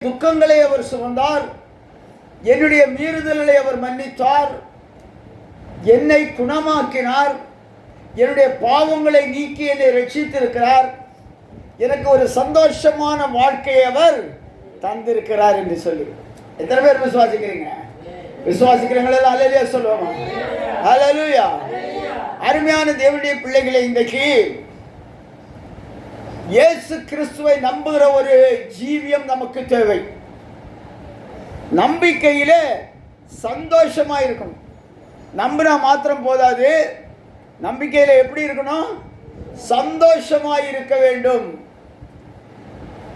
துக்கங்களை அவர் சுமந்தார், என்னுடைய மீறுதல்களை அவர் மன்னித்தார், என்னை குணமாக்கினார், என்னுடைய பாவங்களை நீக்கி என்னை ரட்சித்திருக்கிறார், எனக்கு ஒரு சந்தோஷமான வாழ்க்கையை அவர் தந்திருக்கிறார் என்று சொல்லி எத்தனை பேர் விசுவாசிக்கிறீங்க? விசுவாசிக்கிறீங்களா? அல்லேலூயா சொல்லுவாங்க. அல்லேலூயா. அருமையான தேவனுடைய பிள்ளைகளை, இன்றைக்கு இயேசு கிறிஸ்துவை நம்புகிற ஒரு ஜீவியம் நமக்கு தேவை. நம்பிக்கையிலே சந்தோஷமா இருக்கணும். நம்பினா மாத்திரம் போதாது, நம்பிக்கையில எப்படி இருக்கணும்? சந்தோஷமா இருக்க வேண்டும்.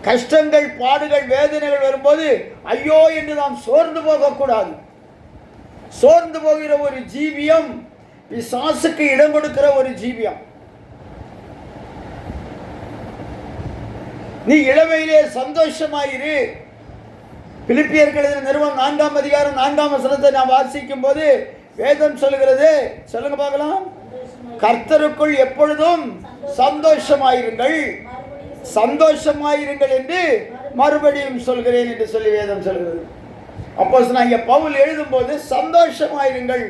கஷ்டங்கள், பாடுகள், வேதனைகள் வரும்போது ஐயோ என்று நாம் சோர்ந்து போகக்கூடாது. சோர்ந்து போகிற ஒரு ஜீவியம் பிசாசுக்கு இடம் கொடுக்கிற ஒரு ஜீவியம். நீ இளமையிலே சந்தோஷமாயிரு. பிலிப்பியர்கள் நிறுவனம் 4ஆம் அதிகாரம் 4ஆம் வசனத்தை நான் வாசிக்கும் போது வேதம் சொல்லுகிறது, சொல்லுங்க பார்க்கலாம். கர்த்தருக்குள் எப்பொழுதும் சந்தோஷமாயிருங்கள், சந்தோஷமாயிருங்கள் என்று மறுபடியும் சொல்கிறேன் என்று சொல்லி வேதம் சொல்கிறது. அப்போஸ்தலனாகிய பவுல் எழுதும் போது சந்தோஷமாயிருங்கள்,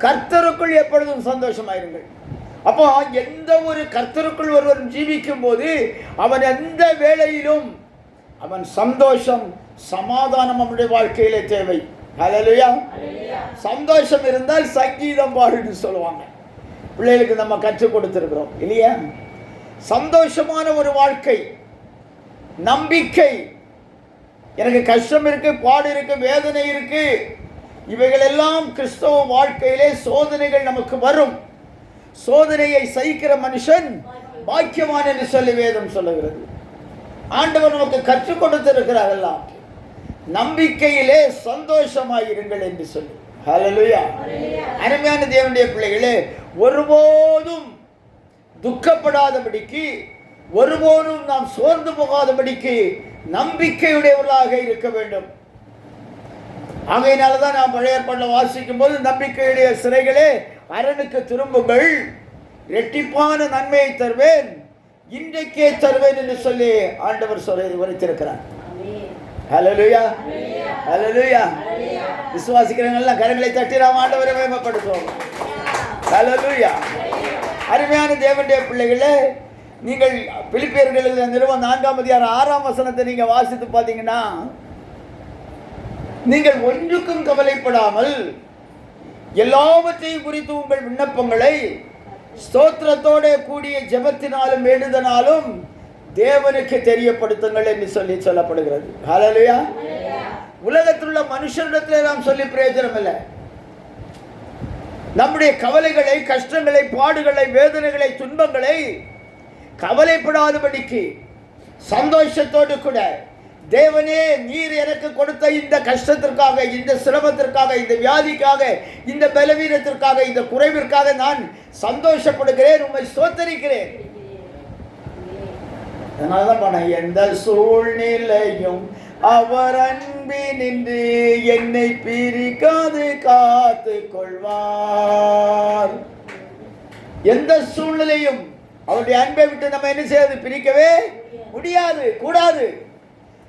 கர்த்தருக்குள் எப்பொழுதும் சந்தோஷமாயிருங்கள். அப்போ எந்த ஒரு கர்த்தருக்குள் ஒருவன் ஜீவிக்கும் போது அவன் எந்த வேளையிலும் அவன் சந்தோஷம், சமாதானம் அவனுடைய வாழ்க்கையிலே தேவை. ஹல்லேலூயா. சந்தோஷம் இருந்தால் சங்கீதம் பாடுன்னு சொல்லுவாங்க. பிள்ளைகளுக்கு நம்ம கற்றுக் கொடுத்திருக்கிறோம் இல்லையா? சந்தோஷமான ஒரு வாழ்க்கை, நம்பிக்கை. எனக்கு கஷ்டம் இருக்கு, பாடு இருக்கு, வேதனை இருக்கு, இவைகள் எல்லாம் கிறிஸ்தவ வாழ்க்கையிலே சோதனைகள் நமக்கு வரும். சோதனையை சகிக்கிற மனுஷன் பாக்கியவான் என்று சொல்லி வேதம் சொல்லுகிறது. ஆண்டவர் நமக்கு கற்றுக் கொடுத்திருக்கிறார் எல்லாம். நம்பிக்கையிலே சந்தோஷமாயிருங்கள் என்று சொல்லி. ஹல்லேலூயா. அருமையான தேவனுடைய பிள்ளைகளே, ஒருபோதும் துக்கப்படாதபடிக்கு, ஒருபோதும் நாம் சோர்ந்து போகாதபடிக்கு நம்பிக்கையுடையவர்களாக இருக்க வேண்டும். ஆகையினால்தான் நாம் பழைய ஏற்பாட்டில் வாசிக்கும் போது நம்பிக்கையுடைய சிறைகளே அரணுக்கு திரும்புங்கள், இரட்டிப்பான நன்மையை தருவேன், இன்றைக்கே தருவேன் என்று சொல்லி ஆண்டவர் சொல்லி உரைத்திருக்கிறார். ஹல்லேலூயா. ஹல்லேலூயா. விசுவாசிக்கிறவங்க கரங்களை தட்டி நாம் ஆண்டவரை மேம்படுத்துவோம். ஹல்லேலூயா. அருமையான தேவனுடைய பிள்ளைகளே, நீங்கள் பிலிப்பியர்கள் நிறுவனம் 4ஆம் அதிகாரம் 6ஆம் வசனத்தை நீங்க வாசித்து பார்த்தீங்கன்னா, நீங்கள் ஒன்றுக்கும் கவலைப்படாமல் எல்லாவற்றையும் குறித்து உங்கள் விண்ணப்பங்களை ஸ்தோத்திரத்தோட கூடிய ஜெபத்தினாலும் வேண்டுதனாலும் தேவனுக்கு தெரியப்படுத்துங்கள் என்று சொல்லி சொல்லப்படுகிறது. ஹல்லேலூயா. உலகத்தில் உள்ள மனுஷரிடத்தில் நாம் சொல்லி பிரயோஜனம் இல்லை. நம்முடைய கவலைகளை, கஷ்டங்களை, பாடுகளை, வேதனைகளை, துன்பங்களை கவலைப்படாதபடிக்கு சந்தோஷத்தோடு கூட, தேவனே நீர் எனக்கு கொடுத்த இந்த கஷ்டத்திற்காக, இந்த சிரமத்திற்காக, இந்த வியாதிக்காக, இந்த பலவீனத்திற்காக, இந்த குறைவிற்காக நான் சந்தோஷப்படுகிறேன், உம்மை ஸ்தோத்திரிக்கிறேன். அதனாலதான் பண்ண, எந்த சூழ்நிலையும் அவர் அன்பினின்று என்னை பிரிக்காது காத்து கொள்வார். எந்த சூழ்நிலையும் அவருடைய அன்பை விட்டு நம்ம என்ன செய்யாது? பிரிக்கவே முடியாது, கூடாது.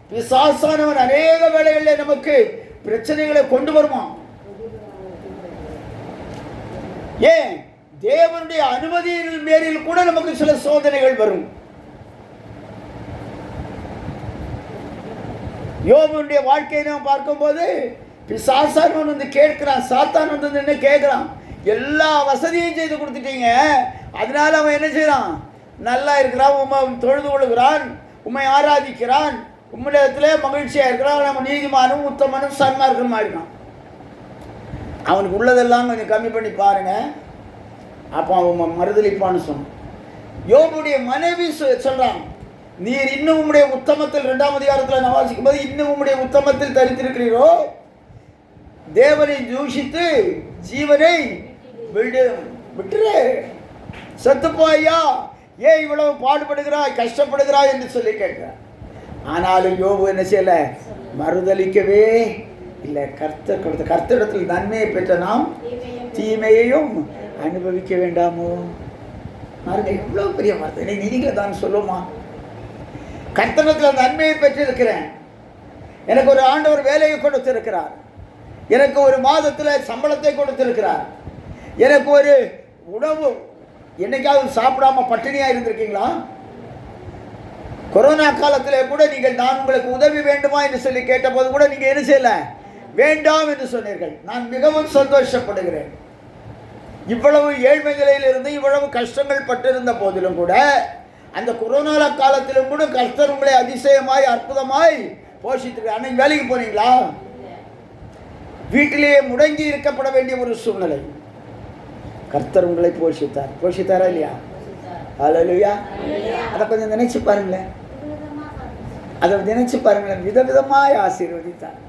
பிசாசானவன் அநேக வேளைகளில் நமக்கு பிரச்சனைகளை கொண்டு வருவான். ஏன்? தேவனுடைய அனுமதியின் மேலில் கூட நமக்கு சில சோதனைகள் வரும். யோபுடைய வாழ்க்கையை நாம் பார்க்கும்போது பிசாசானவன் வந்து கேட்கிறான், சாத்தான் வந்து என்ன கேட்கிறான், எல்லா வசதியும் செய்து கொடுத்துட்டீங்க, அதனால அவன் என்ன செய்யறான்? நல்லா இருக்கிறான், உம்மை தொழுது கொள்கிறான், உம்மை ஆராதிக்கிறான், உம்மிடத்திலே மகிழ்ச்சியா இருக்கிறான், நம்ம நீதிமானும் உத்தமனும் சன்மார்க்கமா இருக்கான். அவனுக்கு உள்ளதெல்லாம் கொஞ்சம் கம்மி பண்ணி பாருங்க, அப்போ அவன் மறுதளிப்பான்னு சொன்னான். யோபுடைய மனைவி சொல்றான், நீர் இன்னும் உம்முடைய உத்தமத்தில் 2ஆம் அதிகாரத்தில் நான் வாசிக்கும் போது, இன்னும் உம்முடைய உத்தமத்தில் தரித்திருக்கிறீரோ, தேவனை தூஷித்து ஜீவனை விட்டுரு, செத்துப்போய்யா, ஏன் இவ்வளவு பாடுபடுகிறாய், கஷ்டப்படுகிறாய் என்று சொல்லி கேட்கிறார். ஆனாலும் யோபு என்ன செய்யல? மறுதளிக்கவே இல்லை. கர்த்தரிடத்தில் நன்மையை பெற்ற நாம் தீமையையும் அனுபவிக்க வேண்டாமோ? எவ்வளவு பெரிய வார்த்தை! நீங்க தான் சொல்லுமா? கர்த்தரிடத்தில் நன்மையை பெற்றிருக்கிறேன், எனக்கு ஒரு ஆண்டவர் வேலையை கொடுத்திருக்கிறார். எனக்கு ஒரு மாதத்தில் சம்பளத்தை கொடுத்திருக்கிறார். எனக்கு ஒரு உணவு, என்னைக்காவது சாப்பிடாம பட்டினியா இருந்திருக்கீங்களா? கொரோனா காலத்தில் கூட நீங்கள் நான் உங்களுக்கு உதவி வேண்டுமா என்று சொல்லி கேட்டபோது கூட நீங்க என்ன செய்யல, வேண்டாம் என்று சொன்னீர்கள். நான் மிகவும் சந்தோஷப்படுகிறேன். இவ்வளவு ஏழ்மை நிலையில் இருந்து இவ்வளவு கஷ்டங்கள் பட்டிருந்த போதிலும் கூட, அந்த கொரோனா காலத்திலும் கூட கர்த்தர் உங்களை அதிசயமாய் அற்புதமாய் போஷித்திருக்க. அன்னைக்கு வேலைக்கு போனீங்களா? வீட்டிலேயே முடங்கி இருக்கப்பட வேண்டிய ஒரு சூழ்நிலை, கர்த்தர் உங்களை போஷித்தாரா இல்லையா? ஹல்லேலூயா. அதை கொஞ்சம் நினைச்சு பாருங்களேன், அதை நினைச்சு பாருங்களேன். விதவிதமாய் ஆசீர்வதித்தார்.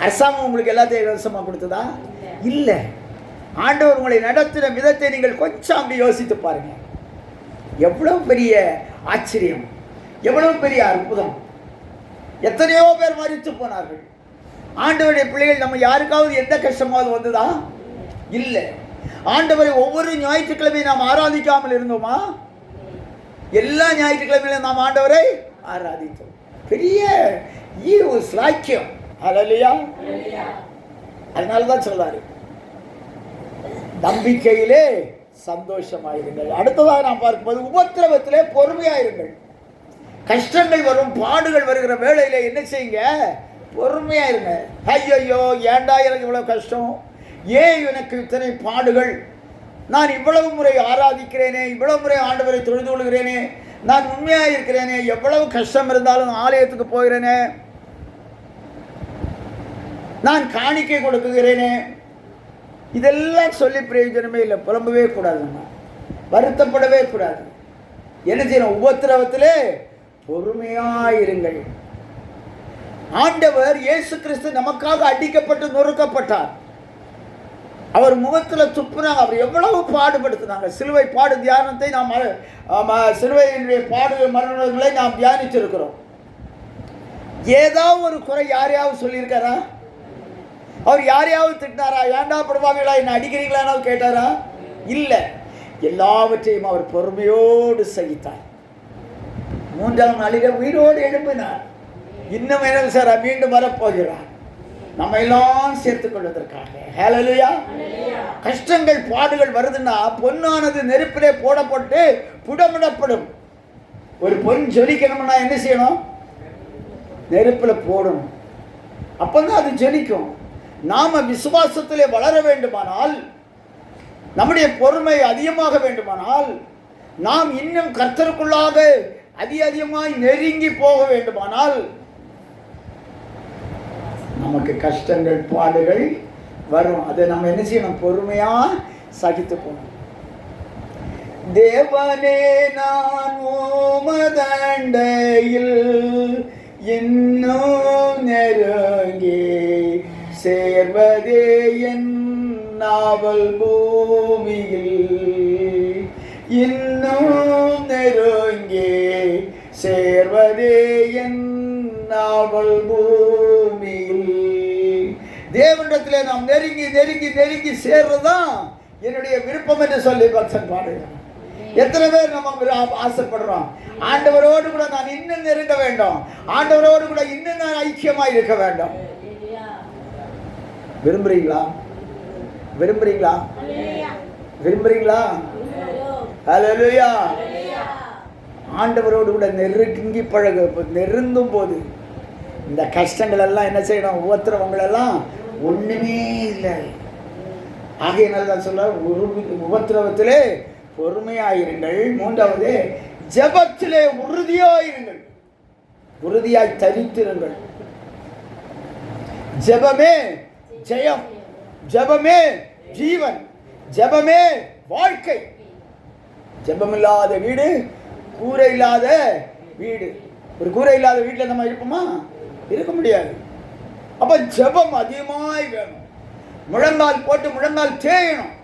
அரசாங்கம் உங்களுக்கு எல்லாத்தையும் இலவசமாக கொடுத்ததா? இல்லை. ஆண்டவர் உங்களை நடத்தின விதத்தை நீங்கள் கொஞ்சம் அப்படி யோசித்து பாருங்க. எவ்வளவு பெரிய ஆச்சரியம், எவ்வளவு பெரிய அற்புதம். எத்தனையோ பேர் மரித்து போனார்கள். ஆண்டவருடைய பிள்ளைகள் நம்ம யாருக்காவது எந்த கஷ்டமாவது வந்ததா? இல்லை. ஆண்டவரை ஒவ்வொரு ஞாயிற்றுக்கிழமையும் நாம் ஆராதிக்காமல் இருந்தோமா? எல்லா ஞாயிற்றுக்கிழமையிலும் நாம் ஆண்டவரை ஆராதித்தோம். பெரிய ஸ்லாக்கியம். ஹல்லேலூயா. அதனாலதான் சொல்றாரு, நம்பிக்கையிலே சந்தோஷமாயிருங்கள். அடுத்ததாக நாம் பார்க்கும்போது, உபத்திரவத்திலே பொறுமையாயிருங்கள். கஷ்டங்கள் வரும், பாடுகள் வருகிற வேளையில என்ன செய்யுங்க? பொறுமையாயிருங்க. ஐயோ, ஏண்டா எனக்கு இவ்வளவு கஷ்டம், ஏன் எனக்கு இத்தனை பாடுகள், நான் இவ்வளவு முறை ஆராதிக்கிறேனே, இவ்வளவு முறை ஆண்டவரை தொழுது கொள்கிறேனே, நான் உண்மையாக இருக்கிறேனே, எவ்வளவு கஷ்டம் இருந்தாலும் ஆலயத்துக்கு போகிறேனே, நான் காணிக்கை கொடுக்குகிறேனே, இதெல்லாம் சொல்லி பிரயோஜனமே இல்லை. புலம்பவே கூடாது, நம்ம வருத்தப்படவே கூடாது. என்ன செய்யணும்? உபத்திரவத்திலே பொறுமையாயிருங்கள். ஆண்டவர் இயேசு கிறிஸ்து நமக்காக அடிக்கப்பட்டு நொறுக்கப்பட்டார். அவர் முகத்தில் துப்புனாங்க. அவர் எவ்வளவு பாடுபடுத்தினாங்க. சிலுவை பாடு தியானத்தை நாம் சிலுவையினுடைய பாடு மரணங்களை நாம் தியானிச்சிருக்கிறோம். ஏதாவது ஒரு குறை யாரையாவது சொல்லியிருக்காரா? அவர் யாரையாவது திட்டினாரா? ஏண்டா படுவாங்களா, என்ன அடிக்கிறீங்களான்னு கேட்டாரா? இல்லை. எல்லாவற்றையும் அவர் பொறுமையோடு சகித்தார். 3ஆம் நாளிலே உயிரோடு எழுப்பினார். இன்னும் என்ன சார், மீண்டும் வரப்போகிறார் நம்ம எல்லாம் சேர்த்துக் கொள்வதற்காக. ஹல்லேலூயா. கஷ்டங்கள் பாடுகள் வருதுன்னா, பொன்னானது நெருப்பிலே போடப்பட்டு புடமிடப்படும். ஒரு பொன் ஜொலிக்கணும்னா என்ன செய்யணும்? நெருப்பில் போடணும். அப்பதான் அது ஜொலிக்கும். நாம விசுவாசத்திலே வளர வேண்டுமானால், நம்முடைய பொறுமை அதிகமாக வேண்டுமானால், நாம் இன்னும் கர்த்தருக்குள்ளாக அதிகமாய் நெருங்கி போக வேண்டுமானால், நமக்கு கஷ்டங்கள் பாடுகள் வரும். அதை நம்ம என்ன செய்யணும்? பொறுமையா சகித்து போகணும். தேவனே, நான் உமதண்டையில் இன்னும் நெருங்கி சேர்வதே என் நாவல் பூமியில், இன்னும் நெருங்கி சேர்வதே என் நாவல் பூமியில். தேவனிடத்திலே நாம் நெருங்கி நெருங்கி நெருங்கி சேர்றதுதான் என்னுடைய விருப்பம் என்று சொல்லி பக்தன் பாடுகிறான். எத்தனை பேர் நம்ம ஆசைப்படுறோம்? ஆண்டவரோடு கூட நான் இன்னும் நெருங்க வேண்டும், ஆண்டவரோடு கூட இன்னும் நான் ஐக்கியமாய் இருக்க வேண்டும். விரும்புறீங்களா? விரும்புறீங்களா? விரும்புறீங்களா? ஹல்லேலூயா. ஆண்டவரோடு கூட நெருங்கி பழக நெருங்கும் போது இந்த கஷ்டங்கள் எல்லாம் என்ன செய்யணும்? உபத்திரவங்கள் எல்லாம் ஒண்ணுமே இல்லை. ஆகையினால் தான் சொல்ல, உபத்திரவத்திலே பொறுமையாயிருங்கள். 3வது, ஜெபத்திலே உறுதியாயிருங்கள். உறுதியாய் தரித்திருங்கள். ஜெபமே ஜெயம், ஜெபமே ஜீவன், ஜெபமே வாழ்க்கை. ஜெபமில்லாத வீடு கூரை இல்லாத வீடு. ஒரு கூரை இல்லாத வீட்டில் நம்ம இருப்போமா? இருக்க முடியாது. அப்ப ஜெபம் அதிகமாய் வேணும். முழங்கால் போட்டு முழங்கால் தேயணும்.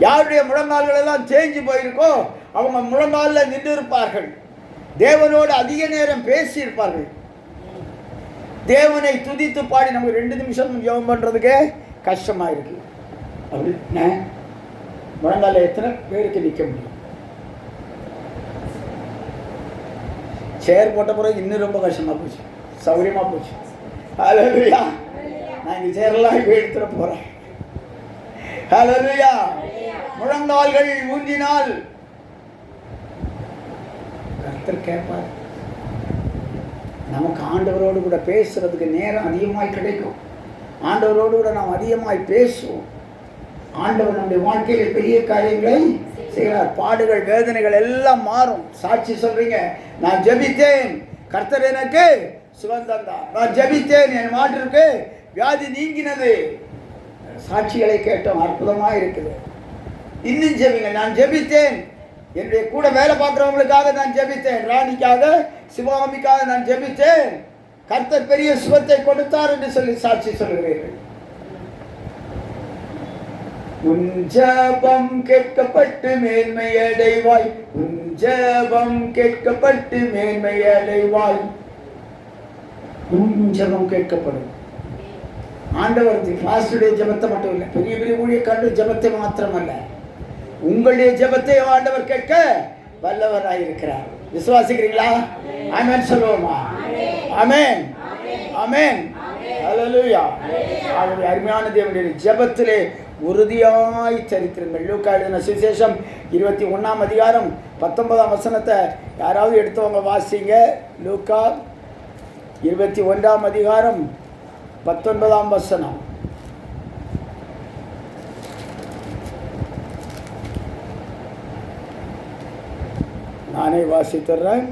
யாருடைய முழங்கால்கள் எல்லாம் தேய்ஞ்சு போயிருக்கோ அவங்க முழங்காலில் நின்று இருப்பார்கள். தேவனோடு அதிக நேரம் பேசி இருப்பார்கள். தேவனை துதித்து பாடி நமக்கு 2 நிமிஷம் ஜெபம் பண்றதுக்கே கஷ்டமா இருக்கு. அப்படி முழங்கால எத்தனை பேருக்கு நிற்க முடியும்? சேர் போட்ட பிறகு இன்னும் ரொம்ப கஷ்டமா போச்சு. சௌகரியமா போச்சு. ஹல்லேலூயா. நான் இங்கே சேரலாம் இப்போ எடுத்துட போறேன். ஹல்லேலூயா. முழங்கால்கள் ஊன்றினால் கர்த்தர் கேட்பார். நமக்கு ஆண்டவரோடு கூட பேசுறதுக்கு நேரம் அதிகமாய் கிடைக்கும். ஆண்டவரோடு கூட நாம் அதிகமாய் பேசுவோம். ஆண்டவர் நம்முடைய வாழ்க்கையில் பெரிய காரியங்களை செய்கிறார். பாடுகள் வேதனைகள் எல்லாம் மாறும். சாட்சி சொல்றீங்க, நான் ஜெபித்தேன், கர்த்தர் எனக்கு சுகம் தந்தார். நான் ஜெபித்தேன், என் மாட்டிற்கு வியாதி நீங்கினது. சாட்சிகளை கேட்டோம், அற்புதமாக இருக்குது. இன்னும் ஜெபிங்க. நான் ஜெபித்தேன், என்னுடைய கூட வேலை பார்க்குறவங்களுக்காக நான் ஜெபித்தேன், ராணிக்காக சிவகாமிக்காக நான் ஜெபித்தேன், கர்த்தர் பெரிய சுகத்தை கொடுத்தார் என்று சொல்லி சாட்சி சொல்கிறீர்கள். உன் ஜெபம் கேட்கப்பட்டு மேன்மை அடைவாய். உன் ஜெபம் கேட்கப்பட்டு மேன்மை அடைவாய். உன் ஜெபம் கேட்கப்படும். ஆண்டவர் பாஸ்டருடைய ஜெபத்தை மட்டும் இல்லை, பெரிய பெரிய ஊழியக்காரருடைய ஜெபத்தை மாத்திரம் அல்ல, உங்களுடைய ஜெபத்தை ஆண்டவர் கேட்க வல்லவராயிருக்கிறார். விசுவாசிக்கிறீங்களா? ஆமென் சொல்லுவோமா? ஆமென், ஆமென், ஹல்லேலூயா. அவருடைய அருமையான தேவனுடைய ஜெபத்திலே உறுதியாய் சரித்திருங்கள். லூக்கா எழுதின சுவிசேஷம் 21ஆம் அதிகாரம் 19ஆம் வசனத்தை யாராவது எடுத்தவங்க வாசிங்க. லூக்கா 21ஆம் அதிகாரம் 19ஆம் வசனம். நானே வாசித்துறேன்.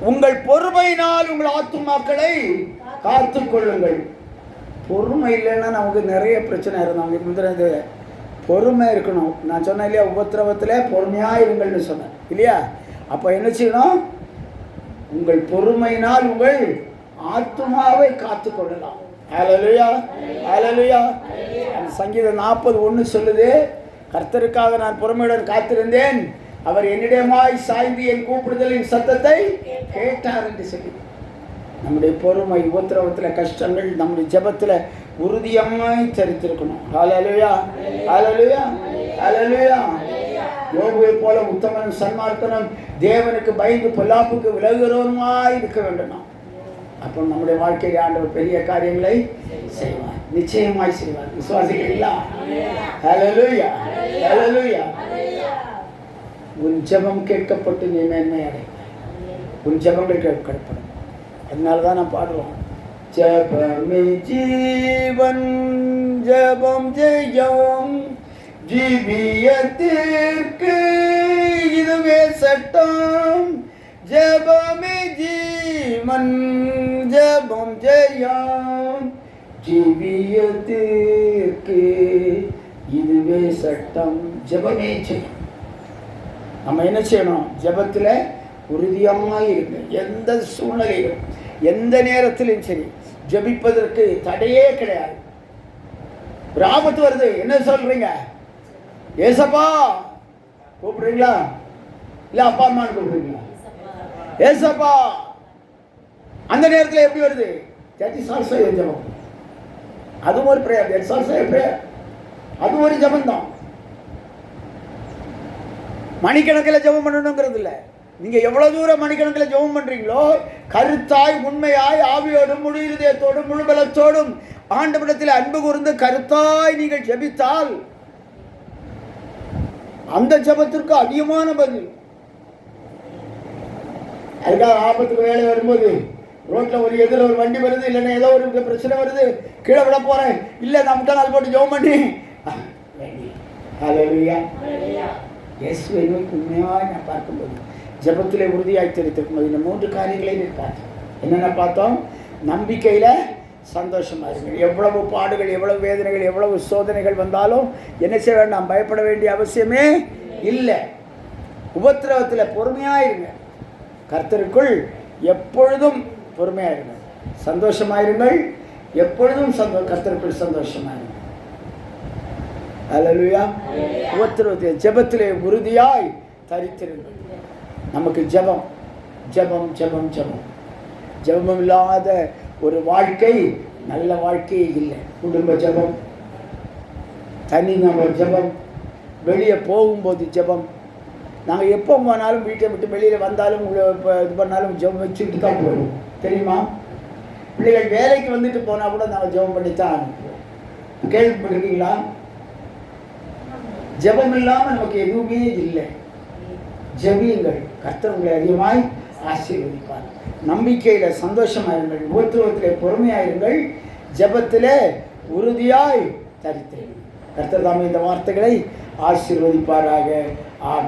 உங்கள் பொறுமையினால் உங்கள் ஆத்துமாக்களை காத்துக் கொள்ளுங்கள். பொறுமை இல்லைன்னா நமக்கு நிறைய பிரச்சனை இருந்தாங்க. முந்தினது பொறுமை இருக்கணும். நான் சொன்னேன் இல்லையா, உபத்திரவத்தில் பொறுமையாக இருங்கள்னு சொன்னேன் இல்லையா? அப்போ என்ன செய்யணும்? உங்கள் பொறுமையினால் உங்கள் ஆத்துமாவை காத்து கொள்ளலாம். ஹல்லேலூயா, ஹல்லேலூயா. அந்த சங்கீதம் 40:1 சொல்லுது, கர்த்தருக்காக நான் பொறுமையுடன் காத்திருந்தேன், அவர் என்னிடமாய் சாய்ந்து என் கூப்பிடுதலின் சத்தத்தை கேட்டார் என்று சொல்லி. நம்முடைய பொறுமை உபத்திரவத்தில், கஷ்டங்கள் நம்முடைய ஜெபத்தில் உறுதியாய் சரித்திருக்கணும். ஹல்லேலூயா, ஹல்லேலூயா, ஹல்லேலூயா. யோபுவை போல உத்தமனும் சன்மார்க்கனும் தேவனுக்கு பயந்து பொல்லாப்புக்கு விலகுகிறவனுமாய் இருக்க வேண்டும். அப்போ நம்முடைய வாழ்க்கையில் ஆண்டவர் பெரிய காரியங்களை செய்வார், நிச்சயமாய் செய்வார். விசுவாசிக்கிறீங்களா? ஹல்லேலூயா, ஹல்லேலூயா. உன் ஜெபம் கேட்கப்பட்டு நீ மேன்மை அடைவாய். உன் ஜெபங்கள் கேட்கப்படும். அதனால தான் நான் பாடுவோம், ஜெபமே ஜீவன் ஜெபம் ஜெயம், ஜீவியத்திற்கு இதுவே சட்டம், ஜெபமே ஜீவன் ஜெபம் ஜெயம், ஜீவியத்திற்கு இதுவே சட்டம். ஜெபமே ஜெயம். நம்ம என்ன செய்யணும்? ஜெபத்தில் உறுதியாக இருக்கு. எந்த சூழ்நிலையிலும் எந்த நேரத்திலும் சரி ஜெபிப்பதற்கு தடையே கிடையாது. ஒரு ஆபத்து வருது, என்ன சொல்றீங்க? ஏசப்பா கூப்பிடுறீங்களா? இல்ல அப்பா அம்மான்னு கூப்பிடுறீங்களா? ஏசப்பா. அந்த நேரத்தில் எப்படி வருது? That is also a ஜெபம். அதுவும் ஒரு prayer. That's also a prayer. அது ஒரு ஜெபம் தான். மணிக்கணக்கில் ஜெபம் பண்ணணுங்கிறது இல்லை. நீங்கள் எவ்வளோ தூரம் மணிக்கணக்கில் ஜெபம் பண்ணுறீங்களோ, கருத்தாய் உண்மையாய் ஆவியோடும் முழு இதயத்தோடும் முழு பலத்தோடும் ஆண்டவரிடத்தில் அன்பு கூர்ந்து கருத்தாய் நீங்கள் ஜெபித்தால் அந்த ஜெபத்திற்கு அதிகமான பதில். அதுக்காக ஆபத்துக்கு வேலை வரும்போது ரோட்டில் ஒரு எதிர ஒரு வண்டி வருது, இல்லைன்னா ஏதோ ஒரு பிரச்சனை வருது, கீழே விட போகிறேன், இல்லை நான் முட்டை நாள் போட்டு ஜெபம் பண்ணி ஹல்லேலூயா. இயேசுவை நோக்கி உண்மையாக நான் பார்க்கும்போது ஜெபத்திலே உறுதியாய் தெரிவித்திருக்கும்போது இந்த 3 காரியங்களை பார்த்தோம். என்னென்ன பார்த்தோம்? நம்பிக்கையில் சந்தோஷமாக இருங்க. எவ்வளவு பாடுகள், எவ்வளவு வேதனைகள், எவ்வளவு சோதனைகள் வந்தாலும் என்ன செய்ய வேண்டாம்? பயப்பட வேண்டிய அவசியமே இல்லை. உபத்திரவத்தில் பொறுமையாக இருங்க. கர்த்தருக்குள் எப்பொழுதும் பொறுமையாக இருங்க. சந்தோஷமாக இருங்கள். எப்பொழுதும் கர்த்தருக்குள் சந்தோஷமாக இருங்க. ஹல்லேலூயா. உபத்திரவத்தில் ஜெபத்திலே உறுதியாய் தரித்திருங்கள். நமக்கு ஜெபம் ஜெபம் ஜெபம் ஜெபம் ஜெபம் இல்லாத ஒரு வாழ்க்கை நல்ல வாழ்க்கையே இல்லை. குடும்ப ஜெபம், தனி நபர் ஜெபம், வெளியே போகும்போது ஜெபம். நாங்கள் எப்போ போனாலும் வீட்டை விட்டு வெளியில் வந்தாலும் இது பண்ணாலும் ஜெபம் வச்சுக்கிட்டு தான் போடுவோம். தெரியுமா? பிள்ளைகள் வேலைக்கு வந்துட்டு போனால் கூட நம்ம ஜெபம் பண்ணித்தான் அனுப்புவோம். கேள்விப்பட்டிருக்கீங்களா? ஜெபம் இல்லாமல் நமக்கு எதுவுமே இல்லை. ஜெபியுங்கள், கர்த்தர் உங்களை அதிகமாய் ஆசீர்வதிப்பார். நம்பிக்கையில் சந்தோஷமாயிருங்கள், உபத்திரவத்தில் பொறுமையாயிருங்கள், ஜெபத்தில் உறுதியாய் தரித்திருங்கள். கர்த்தர் தாமே இந்த வார்த்தைகளை ஆசீர்வதிப்பாராக. ஆமென்.